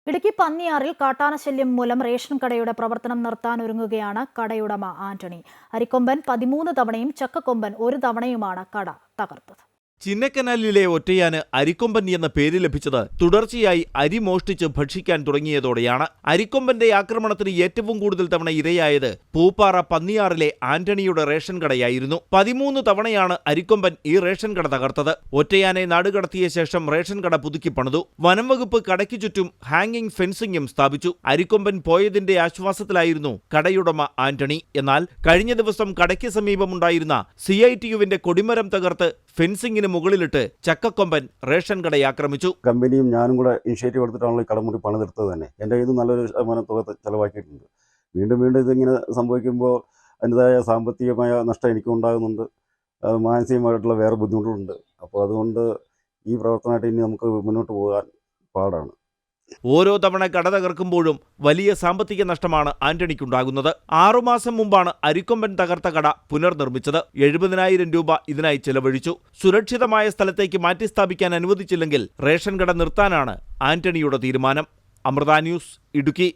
ഇടുക്കി പന്നിയാറിൽ കാട്ടാനശല്യം മൂലം റേഷൻ കടയുടെ പ്രവർത്തനം നിർത്താനൊരുങ്ങുകയാണ് കടയുടമ ആന്റണി. അരിക്കൊമ്പൻ 13 തവണയും ചക്കക്കൊമ്പൻ 1 തവണയുമാണ് കട തകർത്തത്. ചിന്നക്കനാലിലെ ഒറ്റയാന് അരിക്കൊമ്പൻ എന്ന പേര് ലഭിച്ചത് തുടർച്ചയായി അരി മോഷ്ടിച്ച് ഭക്ഷിക്കാൻ തുടങ്ങിയതോടെയാണ്. അരിക്കൊമ്പന്റെ ആക്രമണത്തിന് ഏറ്റവും കൂടുതൽ തവണ ഇരയായത് പൂപ്പാറ പന്നിയാറിലെ ആന്റണിയുടെ റേഷൻ കടയായിരുന്നു. 13 തവണയാണ് അരിക്കൊമ്പൻ ഈ റേഷൻ കട തകർത്തത്. ഒറ്റയാനെ നാടുകടത്തിയ ശേഷം റേഷൻ കട പുതുക്കി പണിതു. വനം വകുപ്പ് കടയ്ക്കു ചുറ്റും ഹാങ്ങിങ് ഫെൻസിംഗും സ്ഥാപിച്ചു. അരിക്കൊമ്പൻ പോയതിന്റെ ആശ്വാസത്തിലായിരുന്നു കടയുടമ ആന്റണി. എന്നാൽ കഴിഞ്ഞ ദിവസം കടയ്ക്ക് സമീപമുണ്ടായിരുന്ന CITUവിന്റെ കൊടിമരം തകർത്ത് ഫെൻസിംഗിന് മുകളിലിട്ട് ചക്കക്കൊമ്പൻ റേഷൻ കടയെ ആക്രമിച്ചു. കമ്പനിയും ഞാനും കൂടെ ഇനിഷ്യേറ്റീവ് എടുത്തിട്ടാണല്ലോ ഈ കടമുറി പണിതെടുത്തത് തന്നെ. എൻ്റെ കയ്യിൽ നിന്ന് നല്ലൊരു ശതമാനം തുക ചെലവാക്കിയിട്ടുണ്ട്. വീണ്ടും ഇതിങ്ങനെ സംഭവിക്കുമ്പോൾ അതിൻ്റെതായ സാമ്പത്തികമായ നഷ്ടം എനിക്കും ഉണ്ടാകുന്നുണ്ട്, മാനസികമായിട്ടുള്ള വേറെ ബുദ്ധിമുട്ടുകളുണ്ട്. അപ്പോൾ അതുകൊണ്ട് ഈ പ്രവർത്തനമായിട്ട് ഇനി നമുക്ക് മുന്നോട്ട് പോകാൻ പാടാണ്. ഓരോ തവണ കട തകർക്കുമ്പോഴും വലിയ സാമ്പത്തിക നഷ്ടമാണ് ആന്റണിക്കുണ്ടാകുന്നത്. 6 മാസം മുമ്പാണ് അരിക്കൊമ്പൻ തകർത്ത കട പുനർനിർമ്മിച്ചത്. 70,000 രൂപ ഇതിനായി ചെലവഴിച്ചു. സുരക്ഷിതമായ സ്ഥലത്തേക്ക് മാറ്റി സ്ഥാപിക്കാൻ അനുവദിച്ചില്ലെങ്കിൽ റേഷൻ കട നിർത്താനാണ് ആന്റണിയുടെ തീരുമാനം. അമൃത ന്യൂസ്, ഇടുക്കി.